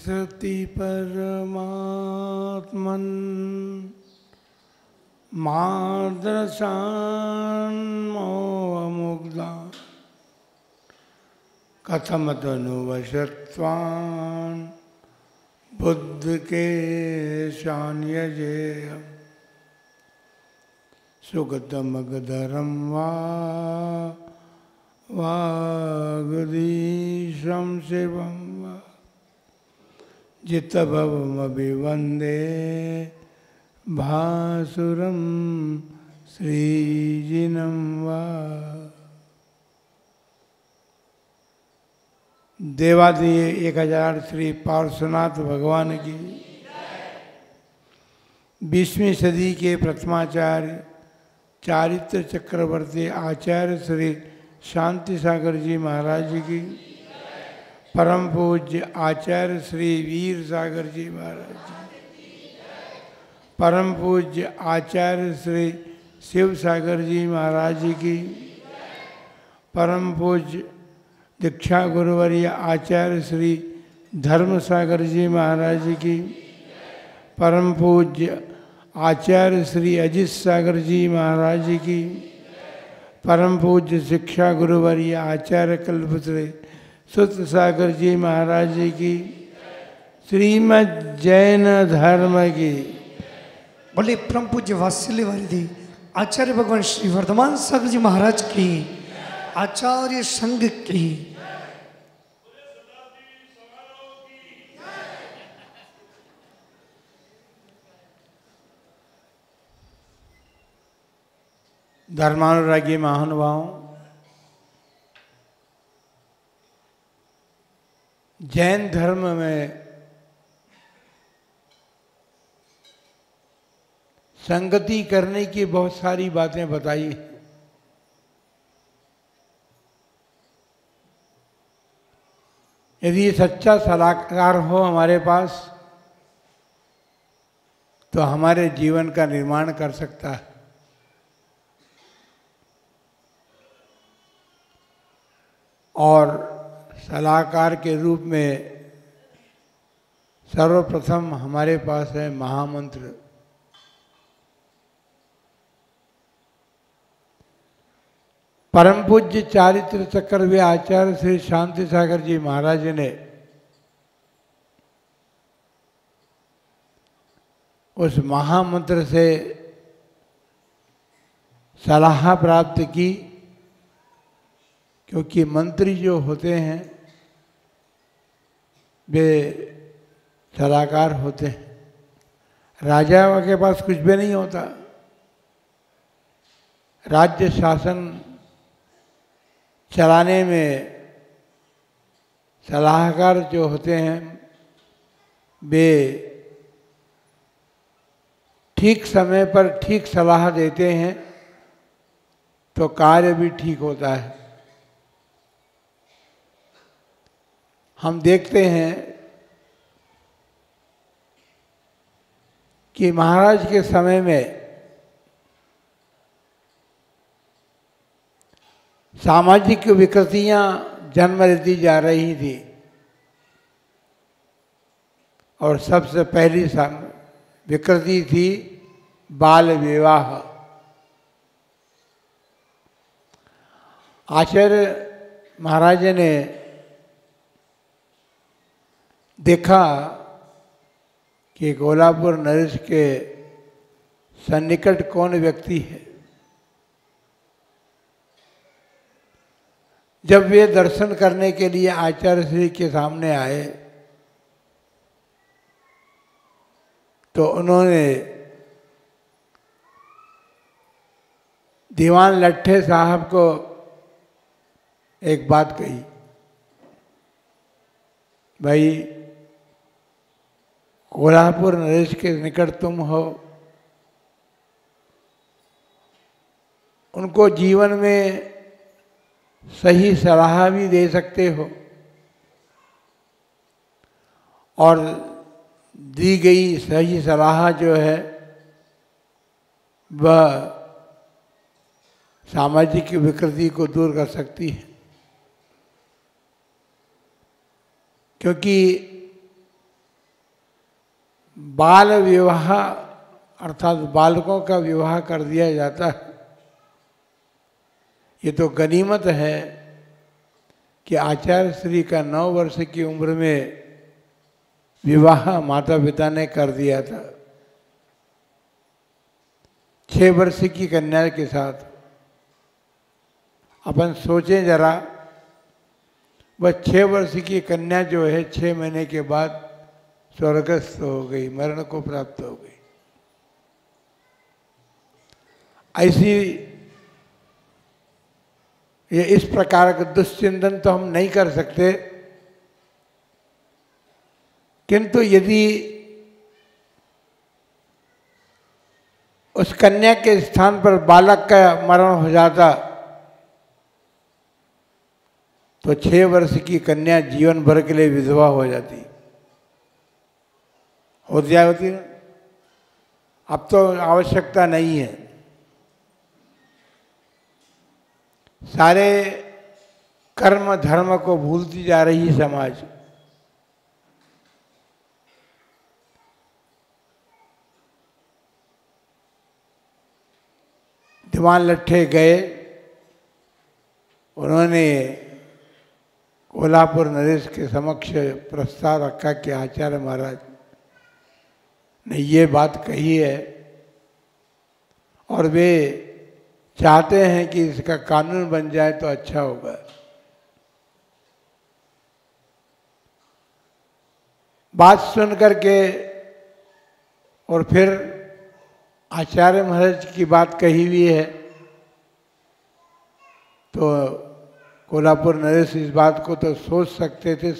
सति परमात्मन् मार्दशान्मोहमुग्धान् कथम तनुवशत्वान् बुद्ध के शान्यजेयम् सुगतमगधरं वागधीशं शिवं वा जितभवमभिवन्दे भासुरं श्रीजिनं वा। देवादिदेव 1000 श्री पार्श्वनाथ भगवान की 20वीं सदी के प्रथमाचार्य चारित्र चक्रवर्ती आचार्य श्री शांति सागर जी महाराज की, परम पूज्य आचार्य श्री वीर सागर जी महाराज जी, परम पूज्य आचार्य श्री शिव सागर जी महाराज जी की, परम पूज्य दीक्षा गुरुवर्य आचार्य श्री धर्म सागर जी महाराज जी की, परम पूज्य आचार्य श्री अजित सागर जी महाराज जी की, परम पूज्य शिक्षा गुरुवर्य आचार्य कल्पश्री सुत सागर जी महाराज जी की, श्रीमद् जैन धर्म की। बोले परम पूज्य वात्सल्य वारिधि आचार्य भगवान श्री वर्धमान सागर जी महाराज की, आचार्य संघ की। धर्मानुरागी महानुभावों, जैन धर्म में संगति करने की बहुत सारी बातें बताई। यदि सच्चा सलाहकार हो हमारे पास तो हमारे जीवन का निर्माण कर सकता है। और सलाहकार के रूप में सर्वप्रथम हमारे पास है महामंत्र। परम पूज्य चारित्र चक्रवर्ती आचार्य श्री शांति सागर जी महाराज ने उस महामंत्र से सलाह प्राप्त की, क्योंकि मंत्री जो होते हैं वे सलाहकार होते हैं। राजा के पास कुछ भी नहीं होता। राज्य शासन चलाने में सलाहकार जो होते हैं वे ठीक समय पर ठीक सलाह देते हैं तो कार्य भी ठीक होता है। हम देखते हैं कि महाराज के समय में सामाजिक विकृतियां जन्म लेती जा रही थी और सबसे पहली विकृति थी बाल विवाह। आचार्य महाराज ने देखा कि गोलापुर नरेश के सन्निकट कौन व्यक्ति है। जब वे दर्शन करने के लिए आचार्य श्री के सामने आए तो उन्होंने दीवान लट्ठे साहब को एक बात कही, भाई कोल्हापुर नरेश के निकट तुम हो, उनको जीवन में सही सलाह भी दे सकते हो और दी गई सही सलाह जो है वह सामाजिक विकृति को दूर कर सकती है। क्योंकि बाल विवाह अर्थात बालकों का विवाह कर दिया जाता है। ये तो गनीमत है कि आचार्य श्री का 9 वर्ष की उम्र में विवाह माता पिता ने कर दिया था 6 वर्ष की कन्या के साथ। अपन सोचें जरा, वह 6 वर्ष की कन्या जो है 6 महीने के बाद स्वर्गस्थ हो गई, मरण को प्राप्त हो गई। ऐसी ये इस प्रकार का दुश्चिंतन तो हम नहीं कर सकते, किंतु यदि उस कन्या के स्थान पर बालक का मरण हो जाता तो 6 वर्ष की कन्या जीवन भर के लिए विधवा हो जाती, होती ना। अब तो आवश्यकता नहीं है। सारे कर्म धर्म को भूलती जा रही है समाज। दीवान लट्ठे गए, उन्होंने कोल्हापुर नरेश के समक्ष प्रस्ताव रखा कि आचार्य महाराज ने ये बात कही है और वे चाहते हैं कि इसका कानून बन जाए तो अच्छा होगा। बात सुन करके और फिर आचार्य महाराज की बात कही हुई है तो कोल्हापुर नरेश इस बात को तो सोचते थे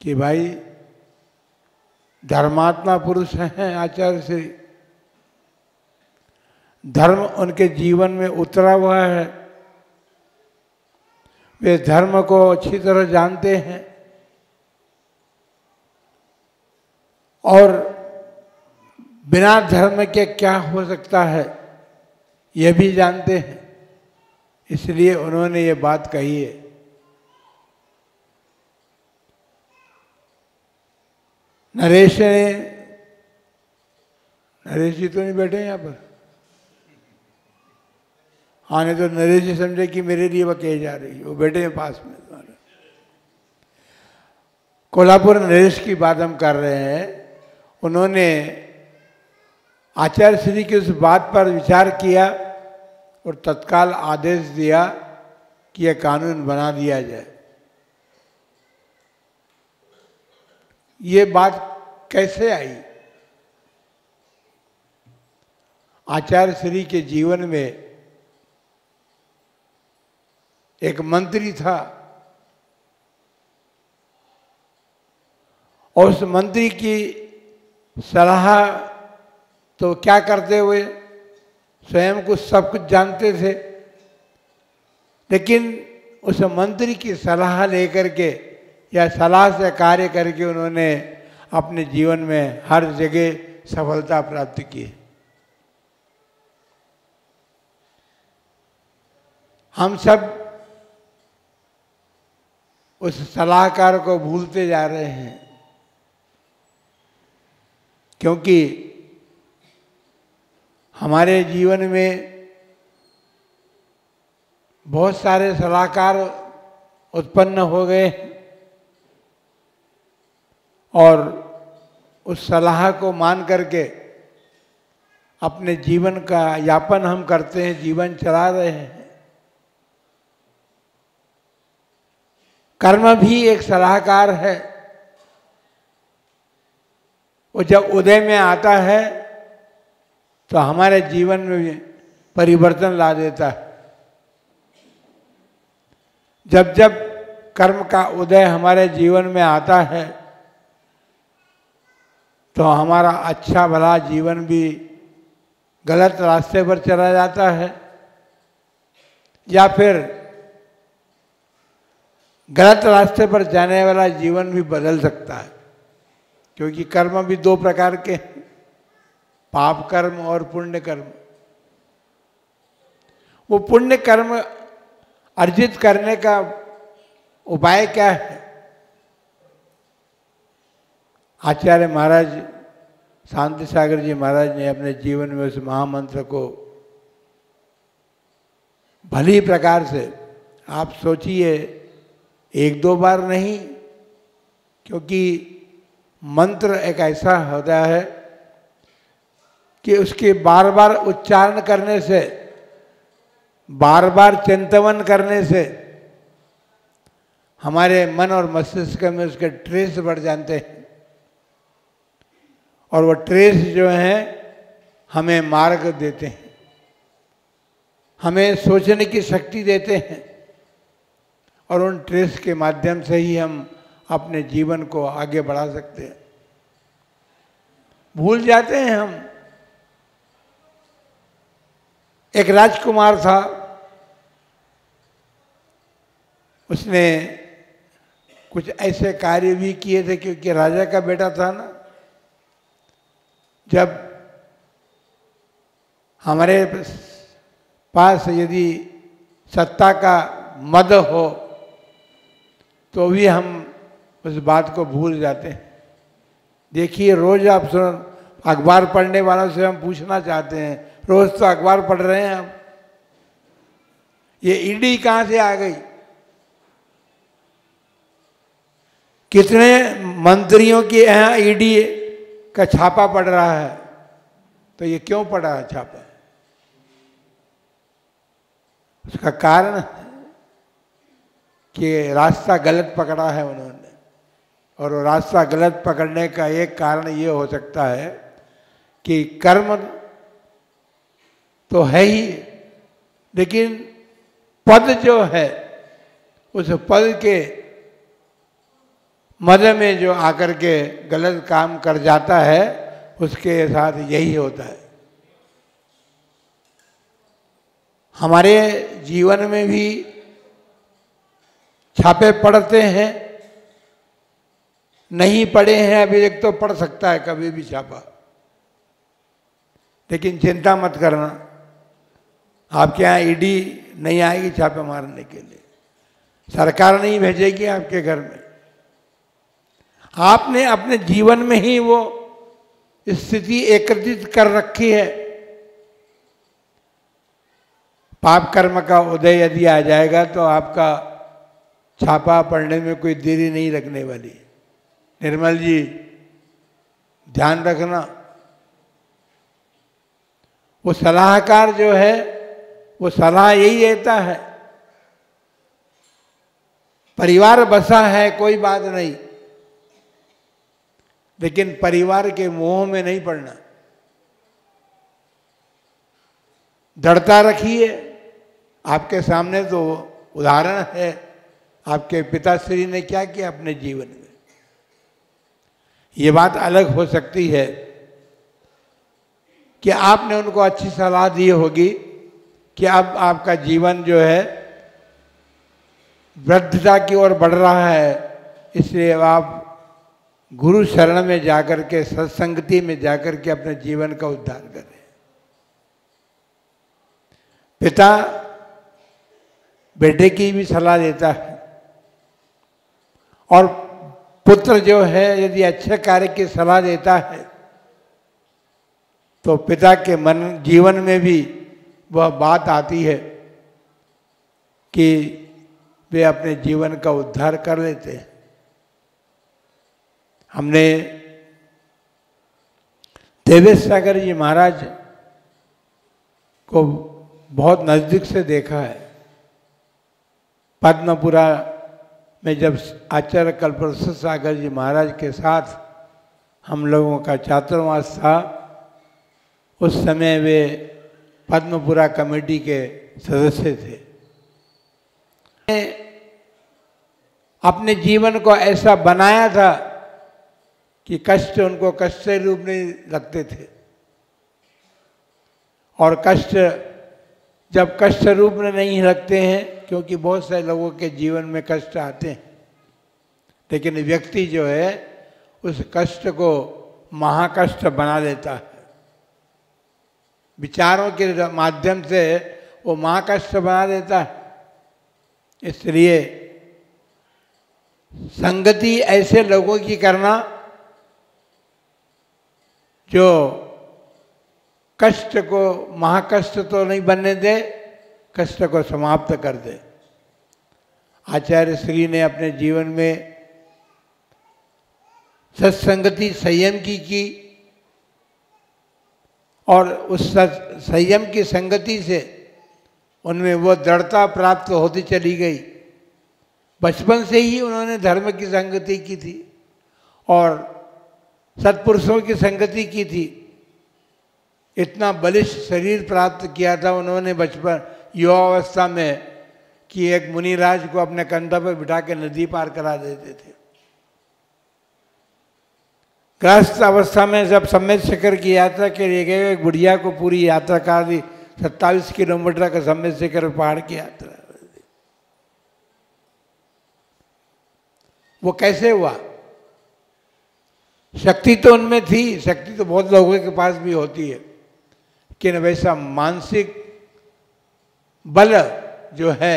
कि भाई धर्मात्मा पुरुष हैं आचार्य श्री, धर्म उनके जीवन में उतरा हुआ है, वे धर्म को अच्छी तरह जानते हैं और बिना धर्म के क्या हो सकता है यह भी जानते हैं, इसलिए उन्होंने ये बात कही है। नरेश जी तो नहीं बैठे यहाँ पर? हाँ, नहीं तो नरेश जी समझे कि मेरे लिए वह कही जा रही है, वो बैठे हैं पास में तुम्हारे। कोल्हापुर नरेश की बात हम कर रहे हैं। उन्होंने आचार्य श्री की उस बात पर विचार किया और तत्काल आदेश दिया कि यह कानून बना दिया जाए। ये बात कैसे आई? आचार्य श्री के जीवन में एक मंत्री था और उस मंत्री की सलाह तो क्या करते हुए स्वयं को सब कुछ जानते थे, लेकिन उस मंत्री की सलाह लेकर के या सलाह से कार्य करके उन्होंने अपने जीवन में हर जगह सफलता प्राप्त की। हम सब उस सलाहकार को भूलते जा रहे हैं, क्योंकि हमारे जीवन में बहुत सारे सलाहकार उत्पन्न हो गए और उस सलाह को मान करके अपने जीवन का यापन हम करते हैं, जीवन चला रहे हैं। कर्म भी एक सलाहकार है। वो जब उदय में आता है तो हमारे जीवन में परिवर्तन ला देता है। जब जब कर्म का उदय हमारे जीवन में आता है तो हमारा अच्छा भला जीवन भी गलत रास्ते पर चला जाता है या फिर गलत रास्ते पर जाने वाला जीवन भी बदल सकता है, क्योंकि कर्म भी 2 प्रकार के हैं, पाप कर्म और पुण्य कर्म। वो पुण्य कर्म अर्जित करने का उपाय क्या है? आचार्य महाराज शांति सागर जी महाराज ने अपने जीवन में उस महामंत्र को भली प्रकार से, आप सोचिए, एक दो बार नहीं, क्योंकि मंत्र एक ऐसा होता है कि उसके बार बार उच्चारण करने से, बार बार चिंतन करने से हमारे मन और मस्तिष्क में उसके ट्रेस बढ़ जाते हैं, और वो ट्रेस जो हैं हमें मार्ग देते हैं, हमें सोचने की शक्ति देते हैं, और उन ट्रेस के माध्यम से ही हम अपने जीवन को आगे बढ़ा सकते हैं। भूल जाते हैं हम। एक राजकुमार था, उसने कुछ ऐसे कार्य भी किए थे, क्योंकि राजा का बेटा था ना। जब हमारे पास यदि सत्ता का मद हो तो भी हम उस बात को भूल जाते हैं। देखिए, रोज आप अखबार पढ़ने वालों से हम पूछना चाहते हैं, रोज तो अखबार पढ़ रहे हैं हम, ये ईडी कहाँ से आ गई? कितने मंत्रियों के यहाँ ईडी का छापा पड़ रहा है, तो ये क्यों पड़ा है छापा? उसका कारण है कि रास्ता गलत पकड़ा है उन्होंने, और वो रास्ता गलत पकड़ने का एक कारण ये हो सकता है कि कर्म तो है ही, लेकिन पद जो है, उस पद के मद में जो आकर के गलत काम कर जाता है, उसके साथ यही होता है। हमारे जीवन में भी छापे पड़ते हैं, नहीं पड़े हैं अभी तक तो पड़ सकता है कभी भी छापा, लेकिन चिंता मत करना, आपके यहाँ ईडी नहीं आएगी छापे मारने के लिए, सरकार नहीं भेजेगी आपके घर में। आपने अपने जीवन में ही वो स्थिति एकत्रित कर रखी है। पाप कर्म का उदय यदि आ जाएगा तो आपका छापा पड़ने में कोई देरी नहीं लगने वाली। निर्मल जी, ध्यान रखना, वो सलाहकार जो है वो सलाह यही देता है, परिवार बसा है कोई बात नहीं, लेकिन परिवार के मोह में नहीं पड़ना। दृढ़ता रखिए। आपके सामने तो उदाहरण है, आपके पिताश्री ने क्या किया अपने जीवन में। ये बात अलग हो सकती है कि आपने उनको अच्छी सलाह दी होगी कि अब आपका जीवन जो है वृद्धता की ओर बढ़ रहा है, इसलिए आप गुरु शरण में जाकर के, सत्संगति में जाकर के अपने जीवन का उद्धार करें। पिता बेटे की भी सलाह देता है, और पुत्र जो है यदि अच्छे कार्य की सलाह देता है तो पिता के मन जीवन में भी वह बात आती है कि वे अपने जीवन का उद्धार कर लेते हैं। हमने देवेश सागर जी महाराज को बहुत नज़दीक से देखा है। पद्मपुरा में जब आचार्य कल्पवृक्ष सागर जी महाराज के साथ हम लोगों का छात्रावास था, उस समय वे पद्मपुरा कमेटी के सदस्य थे। अपने जीवन को ऐसा बनाया था कि कष्ट उनको कष्ट के रूप नहीं लगते थे, और कष्ट जब कष्ट रूप में नहीं लगते हैं, क्योंकि बहुत सारे लोगों के जीवन में कष्ट आते हैं, लेकिन व्यक्ति जो है उस कष्ट को महाकष्ट बना देता है। विचारों के माध्यम से वो महाकष्ट बना देता है। इसलिए संगति ऐसे लोगों की करना जो कष्ट को महाकष्ट तो नहीं बनने दे, कष्ट को समाप्त कर दे। आचार्य श्री ने अपने जीवन में सत्संगति संयम की और उस संयम की संगति से उनमें वो दृढ़ता प्राप्त होती चली गई। बचपन से ही उन्होंने धर्म की संगति की थी और सत्पुरुषों की संगति की थी। इतना बलिष्ठ शरीर प्राप्त किया था उन्होंने बचपन युवावस्था में कि एक मुनिराज को अपने कंधा पर बिठा के नदी पार करा देते थे। गृहस्थ अवस्था में जब सम्मेद शिखर की यात्रा के लिए गए, एक बुढ़िया को पूरी यात्रा करा दी। 27 किलोमीटर का सम्मेद शिखर पहाड़ की यात्रा। वो कैसे हुआ? शक्ति तो उनमें थी, शक्ति तो बहुत लोगों के पास भी होती है, लेकिन वैसा मानसिक बल जो है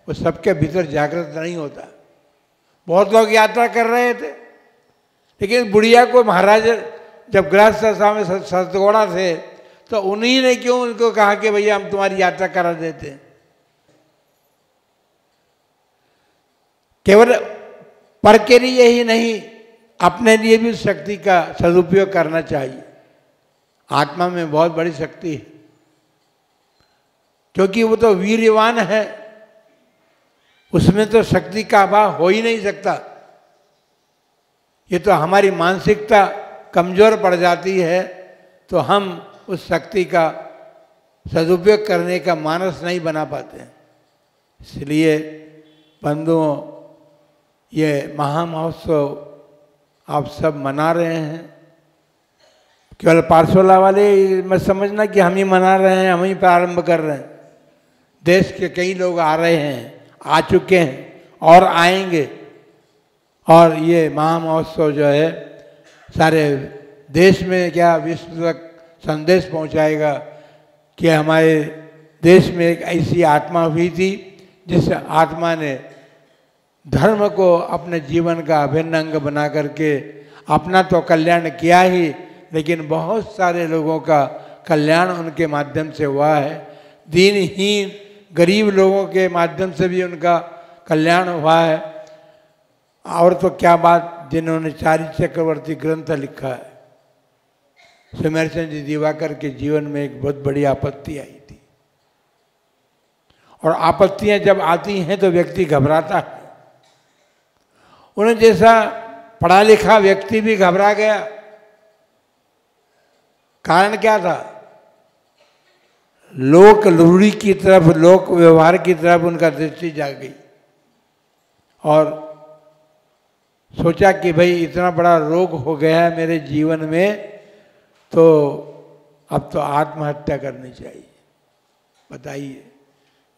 वो सबके भीतर जागृत नहीं होता। बहुत लोग यात्रा कर रहे थे, लेकिन बुढ़िया को महाराज जब गृहस्थ अवस्था में सतगोड़ा थे तो उन्हीं ने क्यों उनको कहा कि भैया हम तुम्हारी यात्रा करा देते हैं। केवल पर के लिए ही नहीं, अपने लिए भी शक्ति का सदुपयोग करना चाहिए। आत्मा में बहुत बड़ी शक्ति है, क्योंकि वो तो वीर्यवान है, उसमें तो शक्ति का अभाव हो ही नहीं सकता। ये तो हमारी मानसिकता कमजोर पड़ जाती है तो हम उस शक्ति का सदुपयोग करने का मानस नहीं बना पाते। इसलिए बंधुओं, ये महामहोत्सव आप सब मना रहे हैं। केवल पारसोला वाले मत समझना कि हम ही मना रहे हैं, हम ही प्रारंभ कर रहे हैं। देश के कई लोग आ रहे हैं, आ चुके हैं और आएंगे। और ये महामहोत्सव जो है सारे देश में क्या विश्व तक संदेश पहुंचाएगा कि हमारे देश में एक ऐसी आत्मा हुई थी जिस आत्मा ने धर्म को अपने जीवन का अभिन्न अंग बना करके अपना तो कल्याण किया ही, लेकिन बहुत सारे लोगों का कल्याण उनके माध्यम से हुआ है। दीनहीन गरीब लोगों के माध्यम से भी उनका कल्याण हुआ है। और तो क्या बात, जिन्होंने चारित्र चक्रवर्ती ग्रंथ लिखा है। सुमेरचंद जी दिवाकर के जीवन में एक बहुत बड़ी आपत्ति आई थी, और आपत्तियां जब आती हैं तो व्यक्ति घबराता है। उन्हें जैसा पढ़ा लिखा व्यक्ति भी घबरा गया। कारण क्या था? लोक रूढ़ी की तरफ, लोक व्यवहार की तरफ उनका दृष्टि जा गई और सोचा कि भाई इतना बड़ा रोग हो गया है मेरे जीवन में, तो अब तो आत्महत्या करनी चाहिए। बताइए,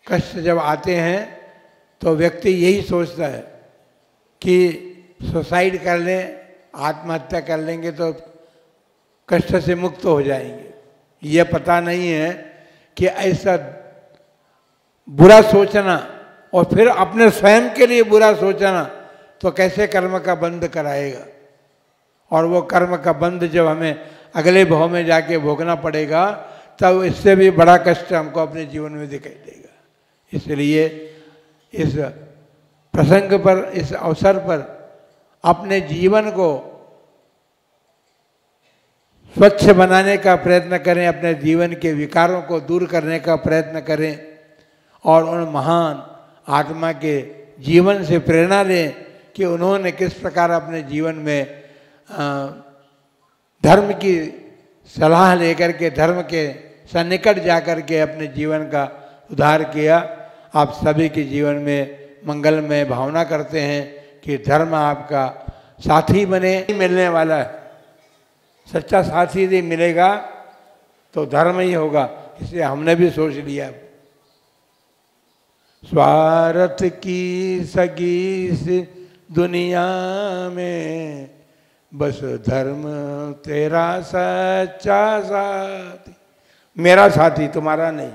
कष्ट जब आते हैं तो व्यक्ति यही सोचता है कि सुसाइड कर लें, आत्महत्या कर लेंगे तो कष्ट से मुक्त हो जाएंगे। ये पता नहीं है कि ऐसा बुरा सोचना और फिर अपने स्वयं के लिए बुरा सोचना तो कैसे कर्म का बंध कराएगा। और वो कर्म का बंध जब हमें अगले भाव में जाके भोगना पड़ेगा तब इससे भी बड़ा कष्ट हमको अपने जीवन में दिखाई देगा। इसलिए इस प्रसंग पर, इस अवसर पर अपने जीवन को स्वच्छ बनाने का प्रयत्न करें, अपने जीवन के विकारों को दूर करने का प्रयत्न करें और उन महान आत्मा के जीवन से प्रेरणा लें कि उन्होंने किस प्रकार अपने जीवन में धर्म की सलाह लेकर के, धर्म के सन्निकट जाकर के अपने जीवन का उद्धार किया। आप सभी के जीवन में मंगलमय भावना करते हैं कि धर्म आपका साथी बने। मिलने वाला है, सच्चा साथी यदि मिलेगा तो धर्म ही होगा। इसलिए हमने भी सोच लिया, स्वार्थ की सगी इस दुनिया में बस धर्म तेरा सच्चा साथी, मेरा साथी तुम्हारा नहीं।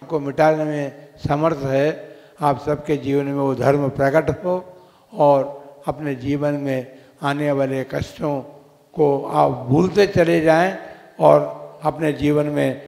को मिटाने में समर्थ है। आप सबके जीवन में वो धर्म प्रकट हो और अपने जीवन में आने वाले कष्टों को आप भूलते चले जाएं और अपने जीवन में